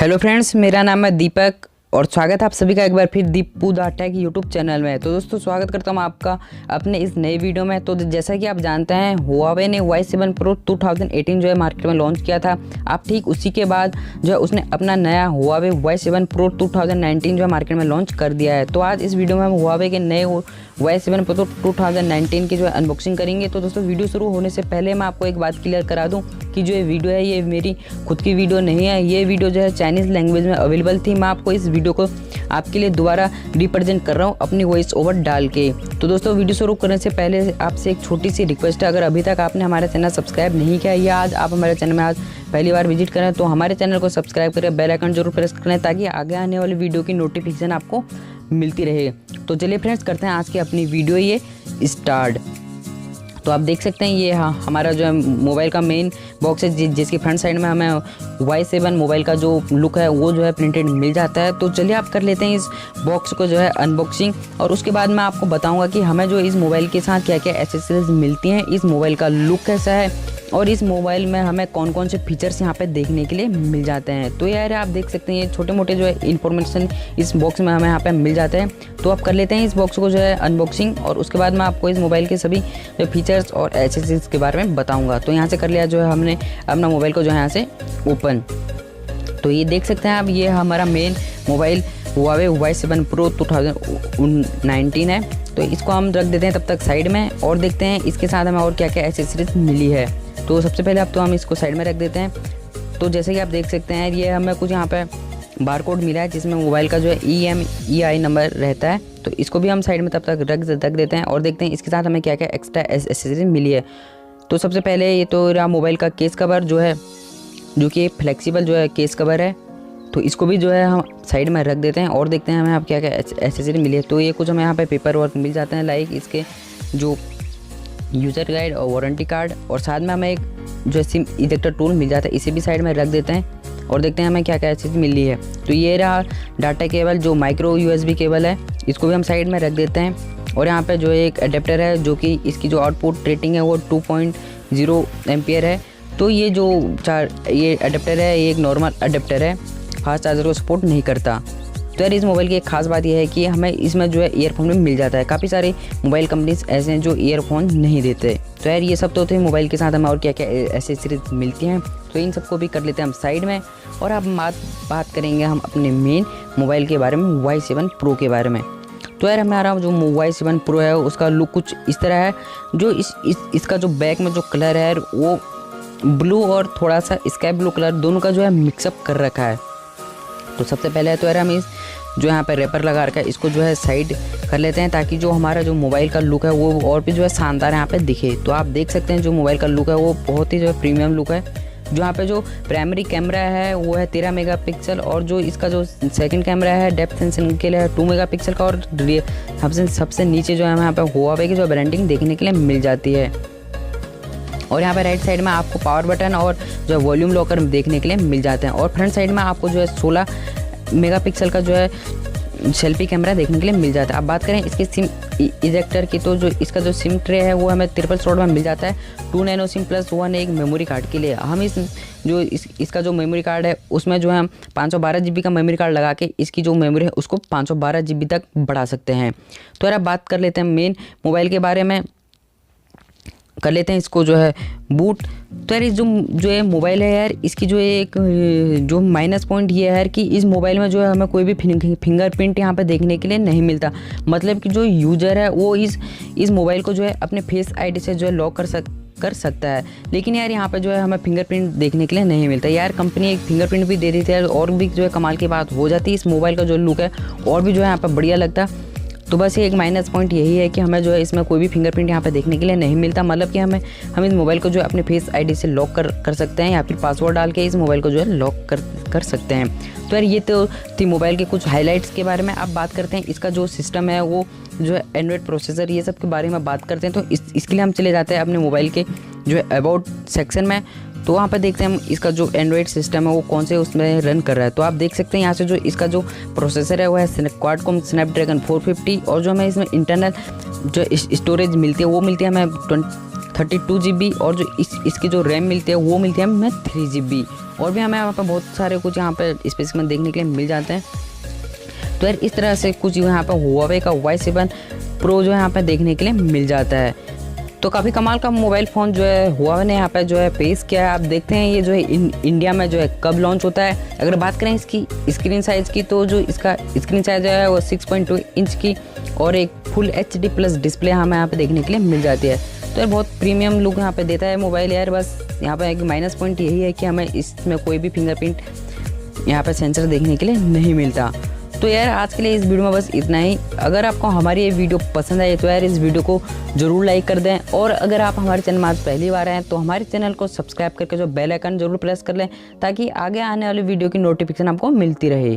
Hello friends, मेरा नाम है दीपक और स्वागत है आप सभी का एक बार फिर Deepu the take YouTube channel में। तो दोस्तों स्वागत करता हूँ आपका अपने इस नए वीडियो में। तो जैसा कि आप जानते हैं हुआवे ने Y7 Pro 2018 जो है मार्केट में लॉन्च किया था। आप ठीक उसी के बाद जो है उसने अपना नया हुआवे Y7 Pro 2019 जो है मार्केट में लॉन्च कर दिया है। तो आज इस वीडियो में हम हुआवे के नए Y7 Pro 2019 की जो है अनबॉक्सिंग करेंगे। तो दोस्तों वीडियो शुरू होने से पहले मैं आपको एक बात क्लियर करा दूँ कि जो ये वीडियो है ये मेरी खुद की वीडियो नहीं है। ये वीडियो जो है चाइनीज़ लैंग्वेज में अवेलेबल थी। मैं आपको इस वीडियो को आपके लिए दोबारा रिप्रेजेंट कर रहा हूँ अपनी वॉइस ओवर डाल के। तो दोस्तों वीडियो शुरू करने से पहले आपसे एक छोटी सी रिक्वेस्ट है, अगर अभी तक आपने हमारा चैनल सब्सक्राइब नहीं किया या आज आप हमारे चैनल में आज पहली बार विजिट करें तो हमारे चैनल को सब्सक्राइब करें, बेल आइकन जरूर प्रेस करें ताकि आगे आने वाली वीडियो की नोटिफिकेशन आपको मिलती रहे। तो चलिए फ्रेंड्स करते हैं आज की अपनी वीडियो ये स्टार्ट। तो आप देख सकते हैं ये हमारा जो है मोबाइल का मेन बॉक्स है जिसकी फ्रंट साइड में हमें Y7 मोबाइल का जो लुक है वो जो है प्रिंटेड मिल जाता है। तो चलिए आप कर लेते हैं इस बॉक्स को जो है अनबॉक्सिंग और उसके बाद मैं आपको बताऊंगा कि हमें जो इस मोबाइल के साथ क्या क्या एक्सेसरीज मिलती हैं, इस मोबाइल का लुक कैसा है और इस मोबाइल में हमें कौन कौन से फीचर्स यहाँ पे देखने के लिए मिल जाते हैं। तो यार आप देख सकते हैं ये छोटे मोटे जो है इन्फॉर्मेशन इस बॉक्स में हमें यहाँ पे मिल जाते हैं। तो आप कर लेते हैं इस बॉक्स को जो है अनबॉक्सिंग और उसके बाद मैं आपको इस मोबाइल के सभी जो फीचर्स और एक्सेसरीज के बारे में बताऊँगा। तो यहाँ से कर लिया जो है हमने अपना मोबाइल को जो है यहाँ से ओपन। तो ये देख सकते हैं आप ये हमारा main mobile Huawei Y7 Pro 2019 है। तो इसको हम रख देते हैं तब तक साइड में और देखते हैं इसके साथ हमें और क्या क्या एक्सेसरीज मिली है। तो सबसे पहले अब तो हम इसको साइड में रख देते हैं। तो जैसे कि आप देख सकते हैं ये हमें कुछ यहाँ पे बारकोड मिला है जिसमें मोबाइल का जो है EMEI नंबर रहता है। तो इसको भी हम साइड में तब तक रख देते हैं और देखते हैं इसके साथ हमें क्या क्या एक्स्ट्रा एक्सेसरीज मिली है। तो सबसे पहले ये तो रहा मोबाइल का केस कवर जो कि फ्लेक्सिबल जो है केस कवर है। तो इसको भी जो है हम साइड में रख देते हैं और देखते हैं हमें आप क्या क्या एक्सेसरी मिली है। तो ये कुछ हमें यहाँ पे पेपर वर्क मिल जाते हैं लाइक इसके जो यूज़र गाइड और वारंटी कार्ड और साथ में हमें एक जो सिम इजेक्टर टूल मिल जाता है, इसे भी साइड में रख देते हैं और देखते हैं हमें क्या क्या चीज़ मिली है। तो ये रहा डाटा केबल जो माइक्रो USB केबल है, इसको भी हम साइड में रख देते हैं। और यहाँ पे जो एक अडेप्टर है जो कि इसकी जो आउटपुट रेटिंग है वो 2.0 एम्पियर है। तो ये जो ये अडेप्टर है ये एक नॉर्मल अडेप्टर है, फास्ट चार्जर को सपोर्ट नहीं करता। तो यार इस मोबाइल की एक खास बात यह है कि हमें इसमें जो है ईयरफोन भी मिल जाता है। काफ़ी सारे मोबाइल कंपनीज ऐसे हैं जो ईयरफोन नहीं देते। तो यार ये सब तो थे मोबाइल के साथ हमें और क्या क्या एक्सेसरीज मिलती हैं। तो इन सबको भी कर लेते हैं हम साइड में और अब बात करेंगे हम अपने मेन मोबाइल के बारे में Y7 Pro के बारे में। तो यार हमारा जो Y7 Pro है उसका लुक कुछ इस तरह है। जो इसका जो बैक में जो कलर है वो ब्लू और थोड़ा सा स्काई ब्लू कलर दोनों का जो है मिक्सअप कर रखा है। तो सबसे पहले तो यार हम इस जो यहाँ पे रैपर लगा रखा है इसको जो है साइड कर लेते हैं ताकि जो हमारा जो मोबाइल का लुक है वो और भी जो है शानदार यहाँ पे दिखे। तो आप देख सकते हैं जो मोबाइल का लुक है वो बहुत ही जो है प्रीमियम लुक है। जो यहाँ पे जो प्राइमरी कैमरा है वो है 13 मेगापिक्सल और जो इसका जो सेकंड कैमरा है डेप्थ सेंसिंग के लिए 2 मेगापिक्सल का और सबसे नीचे जो है यहाँ पे हुआवे की जो ब्रांडिंग देखने के लिए मिल जाती है। और यहाँ पे राइट साइड में आपको पावर बटन और जो है वॉल्यूम लॉकर देखने के लिए मिल जाते हैं और फ्रंट साइड में आपको जो है 16 मेगापिक्सल का जो है सेल्फी कैमरा देखने के लिए मिल जाता है। अब बात करें इसके सिम इजेक्टर की तो जो इसका जो सिम ट्रे है वो हमें ट्रिपल स्लॉट में मिल जाता है। 2 नैनो सिम प्लस 1 एक मेमोरी कार्ड के लिए हम इसका जो मेमोरी कार्ड है उसमें जो है हम 512 GB का मेमोरी कार्ड लगा के इसकी जो मेमोरी है उसको 512 GB तक बढ़ा सकते हैं। तो यार अब बात कर लेते हैं मेन मोबाइल के बारे में, कर लेते हैं इसको जो है बूट। तो यार जो ये मोबाइल है यार इसकी जो एक जो माइनस पॉइंट ये है यार कि इस मोबाइल में जो है हमें कोई भी फिंगरप्रिंट यहाँ पे देखने के लिए नहीं मिलता। मतलब कि जो यूज़र है वो इस मोबाइल को जो है अपने फेस ID से जो है लॉक कर सकता है, लेकिन यार यहाँ पे जो है हमें फिंगरप्रिंट देखने के लिए नहीं मिलता। यार कंपनी एक फिंगरप्रिंट भी दे देती है और भी जो है कमाल की बात हो जाती है। इस मोबाइल का जो लुक है और भी जो है यहाँ पर बढ़िया लगता है। तो बस ये एक माइनस पॉइंट यही है कि हमें जो है इसमें कोई भी फिंगरप्रिंट यहाँ पे देखने के लिए नहीं मिलता। मतलब कि हम इस मोबाइल को जो है अपने फेस ID से लॉक कर सकते हैं या फिर पासवर्ड डाल के इस मोबाइल को जो है लॉक कर सकते हैं। तो यार ये तो थी मोबाइल के कुछ हाइलाइट्स के बारे में। अब बात करते हैं इसका जो सिस्टम है वो जो है एंड्रॉयड प्रोसेसर ये सब के बारे में बात करते हैं। तो इसके लिए हम चले जाते हैं अपने मोबाइल के जो है अबाउट सेक्शन में। तो वहाँ पर देखते हैं हम इसका जो एंड्रॉयड सिस्टम है वो कौन से उसमें रन कर रहा है। तो आप देख सकते हैं यहाँ से जो इसका जो प्रोसेसर है वो है क्वाडकॉम स्नैपड्रैगन 450 और जो हमें इसमें इंटरनल जो स्टोरेज मिलती है वो मिलती है हमें 32 GB और जो इसकी जो रैम मिलती है वो मिलती है हमें 3 GB। और भी हमें यहाँ पर बहुत सारे कुछ यहाँ पर स्पेसिफिक देखने के लिए मिल जाते हैं। तो यार इस तरह से कुछ यहाँ पर हुआवे का Y7 Pro जो है यहाँ पर देखने के लिए मिल जाता है। तो काफ़ी कमाल का मोबाइल फ़ोन जो है हुआवे ने यहाँ पे जो है पेश किया है। आप देखते हैं ये जो है इंडिया में जो है कब लॉन्च होता है। अगर बात करें इसकी स्क्रीन साइज़ की, तो जो इसका स्क्रीन साइज़ है वो 6.2 इंच की और एक फुल HD प्लस डिस्प्ले हमें यहाँ पे देखने के लिए मिल जाती है। तो यार बहुत प्रीमियम लुक यहाँ पे देता है मोबाइल यार। बस यहाँ पे एक माइनस पॉइंट यही है कि हमें इसमें कोई भी फिंगरप्रिंट यहाँ पे सेंसर देखने के लिए नहीं मिलता। तो यार आज के लिए इस वीडियो में बस इतना ही। अगर आपको हमारी ये वीडियो पसंद आई तो यार इस वीडियो को ज़रूर लाइक कर दें, और अगर आप हमारे चैनल में आज पहली बार आए हैं तो हमारे चैनल को सब्सक्राइब करके जो बेल आइकन ज़रूर प्रेस कर लें, ताकि आगे आने वाली वीडियो की नोटिफिकेशन आपको मिलती रहे।